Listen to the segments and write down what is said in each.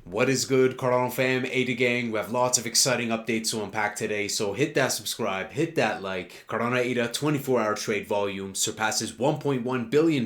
What is good, Cardano fam, Ada gang? We have lots of exciting updates to unpack today, so hit that subscribe, hit that like. Cardano Ada 24-hour trade volume surpasses $1.1 billion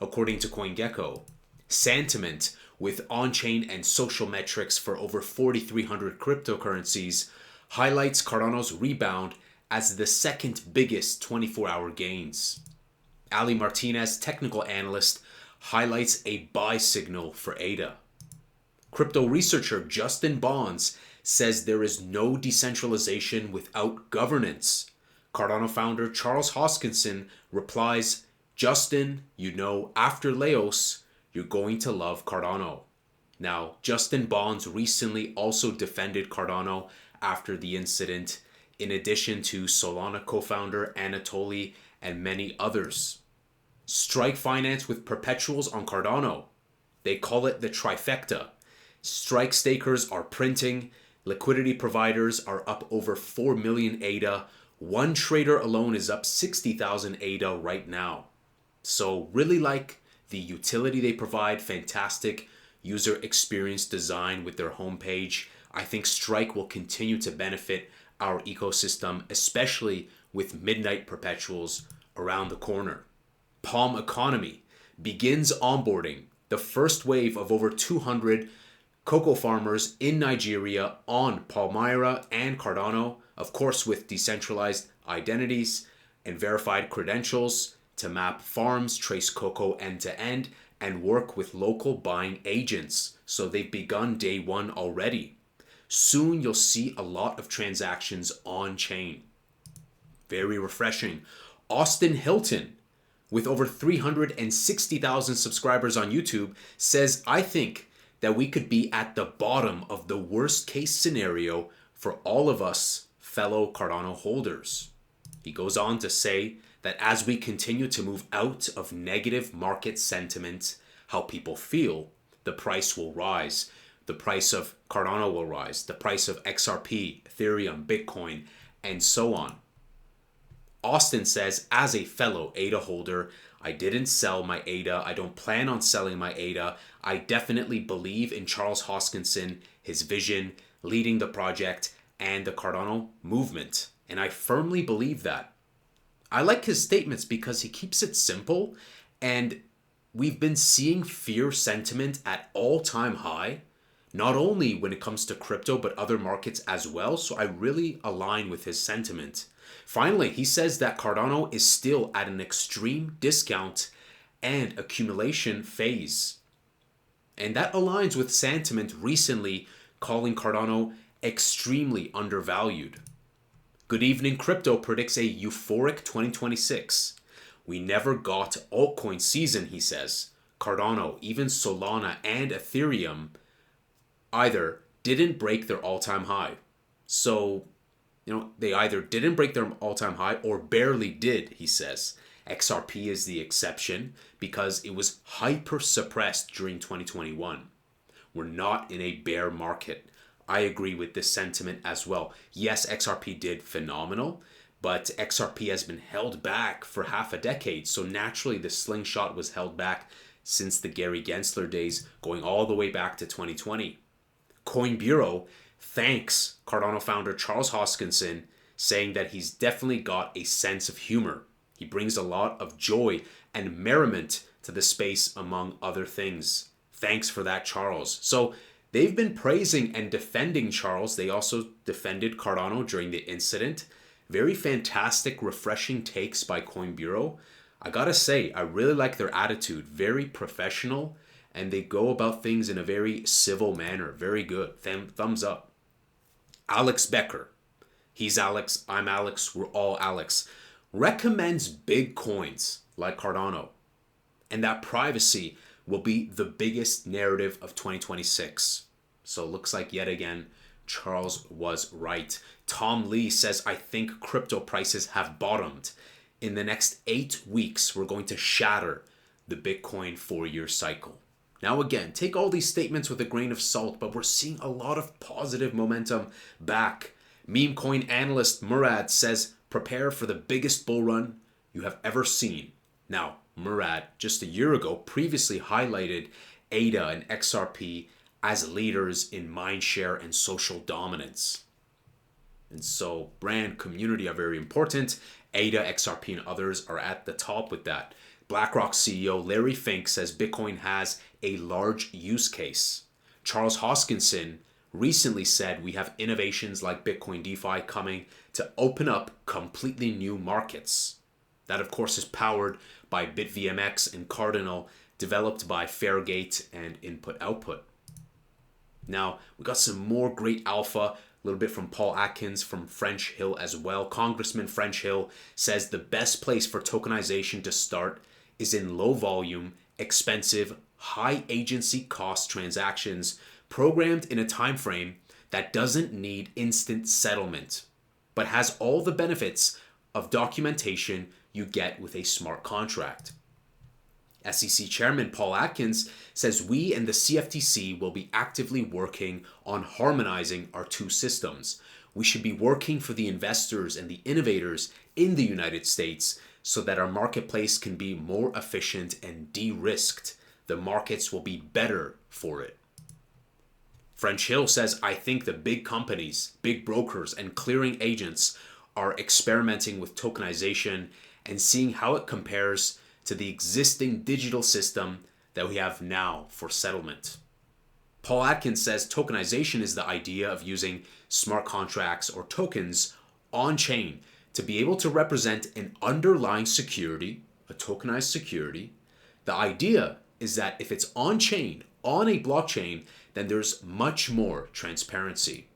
according to CoinGecko. Sentiment with on-chain and social metrics for over 4,300 cryptocurrencies highlights Cardano's rebound as the second biggest 24-hour gains. Ali Martinez, technical analyst, highlights a buy signal for ADA. Crypto researcher Justin Bonds says there is no decentralization without governance. Cardano founder Charles Hoskinson replies, Justin, after Laos, you're going to love Cardano. Now, Justin Bonds recently also defended Cardano after the incident, in addition to Solana co-founder Anatoly and many others. Strike finance with perpetuals on Cardano. They call it the trifecta. Strike stakers are printing. Liquidity providers are up over 4 million ADA. One trader alone is up 60,000 ADA right now. So really like the utility they provide. Fantastic user experience design with their homepage. I think Strike will continue to benefit our ecosystem, especially with midnight perpetuals around the corner. Palm Economy begins onboarding the first wave of over 200 cocoa farmers in Nigeria on Palmyra and Cardano, of course with decentralized identities and verified credentials to map farms, trace cocoa end to end, and work with local buying agents. So they've begun day one already. Soon you'll see a lot of transactions on chain. Very refreshing. Austin Hilton, with over 360,000 subscribers on YouTube, says, I think that we could be at the bottom of the worst case scenario for all of us fellow Cardano holders. He goes on to say that as we continue to move out of negative market sentiment, how people feel, the price will rise. The price of Cardano will rise. The price of XRP, Ethereum, Bitcoin, and so on. Austin says, as a fellow ADA holder, I didn't sell my ADA. I don't plan on selling my ADA. I definitely believe in Charles Hoskinson, his vision, leading the project, and the Cardano movement. And I firmly believe that. I like his statements because he keeps it simple, and we've been seeing fear sentiment at all-time high, not only when it comes to crypto, but other markets as well. So I really align with his sentiment. Finally, he says that Cardano is still at an extreme discount and accumulation phase. And that aligns with sentiment recently calling Cardano extremely undervalued. Good Evening Crypto predicts a euphoric 2026. We never got altcoin season, he says. Cardano, even Solana and Ethereum either didn't break their all-time high. So, they either didn't break their all-time high or barely did, he says. XRP is the exception because it was hyper suppressed during 2021. We're not in a bear market. I agree with this sentiment as well. Yes, XRP did phenomenal, but XRP has been held back for half a decade. So naturally, the slingshot was held back since the Gary Gensler days, going all the way back to 2020. Coin Bureau thanks Cardano founder Charles Hoskinson, saying that he's definitely got a sense of humor. He brings a lot of joy and merriment to the space, among other things. Thanks for that, Charles. So they've been praising and defending Charles. They also defended Cardano during the incident. Very fantastic, refreshing takes by Coin Bureau. I gotta say, I really like their attitude. Very professional, and they go about things in a very civil manner. Very good. Thumbs up. Alex Becker, he's Alex, I'm Alex, we're all Alex, recommends big coins like Cardano, and that privacy will be the biggest narrative of 2026. So it looks like yet again, Charles was right. Tom Lee says, I think crypto prices have bottomed. In the next 8 weeks, we're going to shatter the Bitcoin 4-year cycle. Now again, take all these statements with a grain of salt, but we're seeing a lot of positive momentum back. Meme coin analyst Murad says, prepare for the biggest bull run you have ever seen. Now, Murad, just a year ago, previously highlighted ADA and XRP as leaders in mindshare and social dominance. And so brand community are very important. ADA, XRP, and others are at the top with that. BlackRock CEO Larry Fink says Bitcoin has a large use case. Charles Hoskinson recently said we have innovations like Bitcoin DeFi coming to open up completely new markets. That, of course, is powered by BitVMX and Cardano, developed by Fairgate and Input Output. Now, we got some more great alpha, a little bit from Paul Atkins from French Hill as well. Congressman French Hill says the best place for tokenization to start is in low volume, expensive, high agency cost transactions programmed in a time frame that doesn't need instant settlement, but has all the benefits of documentation you get with a smart contract. SEC Chairman Paul Atkins says we and the CFTC will be actively working on harmonizing our two systems. We should be working for the investors and the innovators in the United States so that our marketplace can be more efficient and de-risked. The markets will be better for it. French Hill says, I think the big companies, big brokers, and clearing agents are experimenting with tokenization and seeing how it compares to the existing digital system that we have now for settlement. Paul Atkins says tokenization is the idea of using smart contracts or tokens on-chain to be able to represent an underlying security, a tokenized security. The idea is that if it's on-chain, on a blockchain, then there's much more transparency.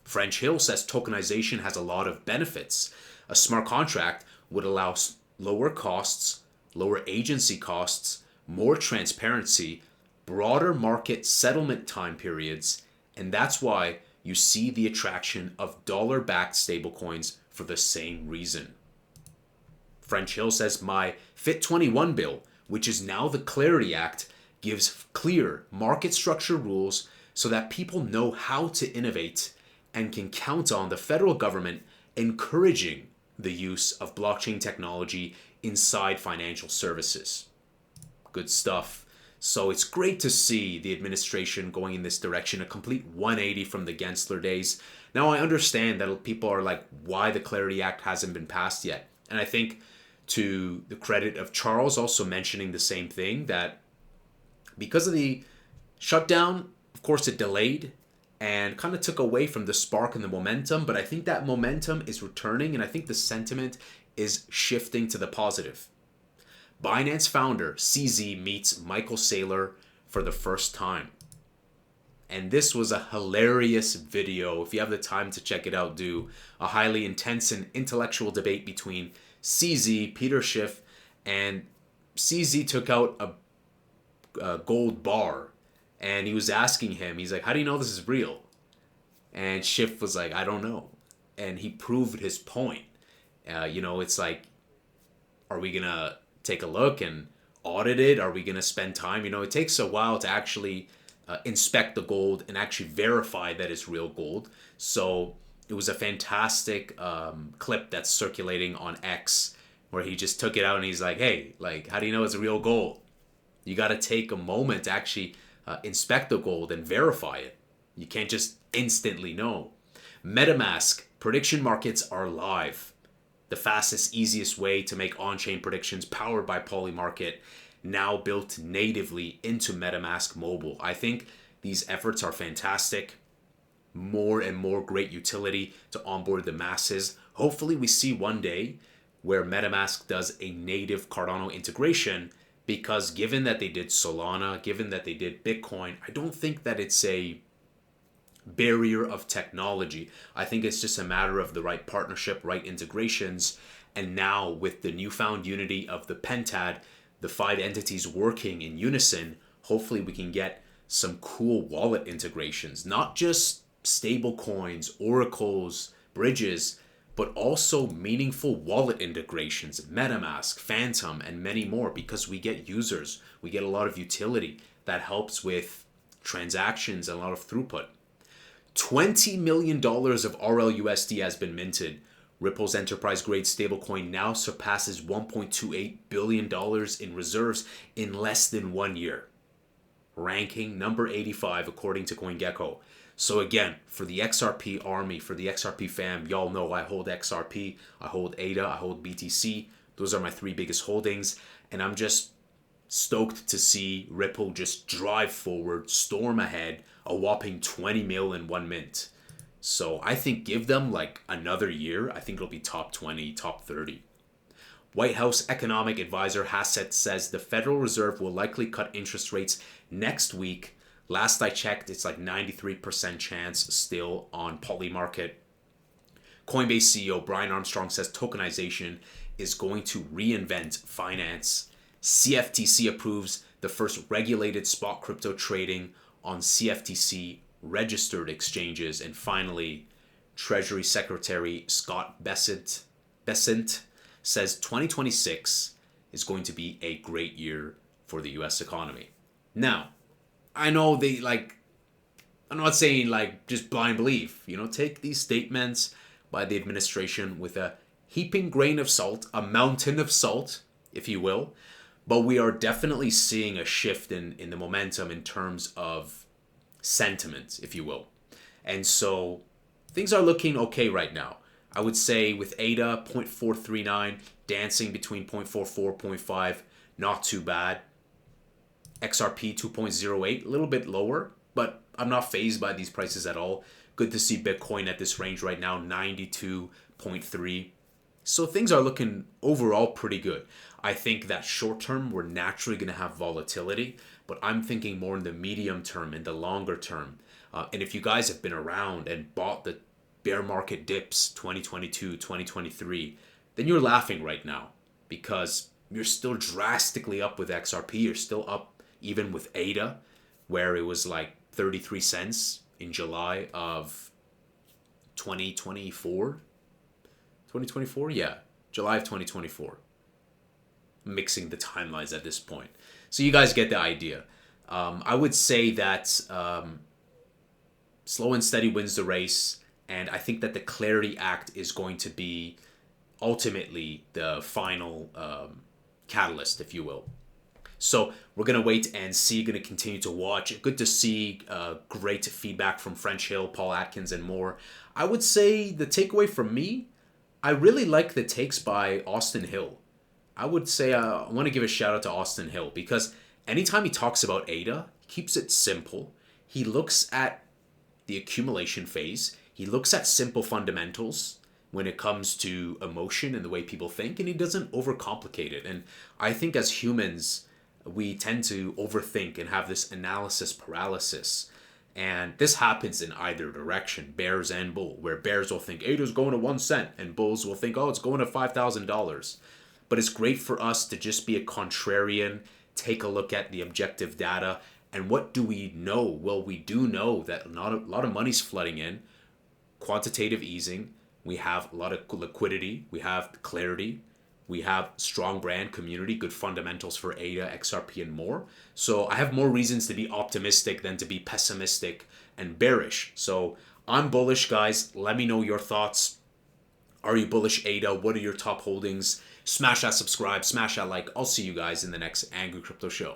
French Hill says tokenization has a lot of benefits. A smart contract would allow lower costs, lower agency costs, more transparency, broader market settlement time periods, and that's why you see the attraction of dollar-backed stablecoins for the same reason. French Hill says my FIT21 bill, which is now the Clarity Act, gives clear market structure rules so that people know how to innovate and can count on the federal government encouraging the use of blockchain technology inside financial services. Good stuff. So it's great to see the administration going in this direction, a complete 180 from the Gensler days. Now I understand that people are like, why the Clarity Act hasn't been passed yet? And I think to the credit of Charles also mentioning the same thing, that because of the shutdown, of course it delayed and kind of took away from the spark and the momentum, but I think that momentum is returning and I think the sentiment is shifting to the positive. Binance founder CZ meets Michael Saylor for the first time. And this was a hilarious video. If you have the time to check it out, do. A highly intense and intellectual debate between CZ, Peter Schiff, and CZ took out a gold bar. And he was asking him, he's like, how do you know this is real? And Schiff was like, I don't know. And he proved his point. It's like, are we going to take a look and audit it? Are we going to spend time? It takes a while to actually inspect the gold and actually verify that it's real gold. So it was a fantastic clip that's circulating on X where he just took it out and he's like, hey, like, how do you know it's real gold? You got to take a moment to actually inspect the gold and verify it. You can't just instantly know. MetaMask prediction markets are live. The fastest, easiest way to make on-chain predictions powered by Polymarket, now built natively into MetaMask Mobile. I think these efforts are fantastic. More and more great utility to onboard the masses. Hopefully we see one day where MetaMask does a native Cardano integration, because given that they did Solana, given that they did Bitcoin, I don't think that it's a barrier of technology. I think it's just a matter of the right partnership, right integrations, and now with the newfound unity of the Pentad, the 5 entities working in unison, hopefully we can get some cool wallet integrations, not just stable coins, oracles, bridges, but also meaningful wallet integrations, MetaMask, Phantom, and many more, because we get users, we get a lot of utility that helps with transactions and a lot of throughput. $20 million of RLUSD has been minted. Ripple's enterprise-grade stablecoin now surpasses $1.28 billion in reserves in less than 1 year. ranking number 85 according to CoinGecko. So again, for the XRP army, for the XRP fam, y'all know I hold XRP, I hold ADA, I hold BTC. Those are my three biggest holdings. And I'm just stoked to see Ripple just drive forward, storm ahead, a whopping 20 mil in 1 mint. So I think give them like another year. I think it'll be top 20, top 30. White House economic advisor Hassett says the Federal Reserve will likely cut interest rates next week. Last I checked, it's like 93% chance still on Polymarket. Coinbase CEO Brian Armstrong says tokenization is going to reinvent finance. CFTC approves the first regulated spot crypto trading on CFTC registered exchanges. And finally, Treasury Secretary Scott Bessent says 2026 is going to be a great year for the US economy. Now, I know I'm not saying like just blind belief, take these statements by the administration with a heaping grain of salt, a mountain of salt, if you will. But we are definitely seeing a shift in the momentum in terms of sentiment, if you will. And so things are looking okay right now. I would say with ADA 0.439, dancing between 0.44, 0.5, not too bad. XRP 2.08, a little bit lower, but I'm not fazed by these prices at all. Good to see Bitcoin at this range right now, 92.3. So things are looking overall pretty good. I think that short term, we're naturally going to have volatility, but I'm thinking more in the medium term, in the longer term. And if you guys have been around and bought the bear market dips 2022, 2023, then you're laughing right now because you're still drastically up with XRP. You're still up even with ADA, where it was like 33 cents in July of 2024. 2024? Yeah, July of 2024. Mixing the timelines at this point. So you guys get the idea. I would say that slow and steady wins the race. And I think that the Clarity Act is going to be ultimately the final catalyst, if you will. So we're going to wait and see, going to continue to watch. Good to see great feedback from French Hill, Paul Atkins, and more. I would say the takeaway from me, I really like the takes by Austin Hill. I would say I want to give a shout out to Austin Hill because anytime he talks about ADA, he keeps it simple. He looks at the accumulation phase. He looks at simple fundamentals when it comes to emotion and the way people think, and he doesn't overcomplicate it. And I think as humans, we tend to overthink and have this analysis paralysis. And this happens in either direction, bears and bull, where bears will think ADA's going to 1 cent and bulls will think, oh, it's going to $5,000. But it's great for us to just be a contrarian, take a look at the objective data. And what do we know? Well, we do know that not a lot of money's flooding in, quantitative easing, we have a lot of liquidity, we have clarity, we have strong brand community, good fundamentals for ADA, XRP, and more. So I have more reasons to be optimistic than to be pessimistic and bearish. So I'm bullish, guys. Let me know your thoughts. Are you bullish ADA? What are your top holdings? Smash that subscribe, smash that like. I'll see you guys in the next Angry Crypto Show.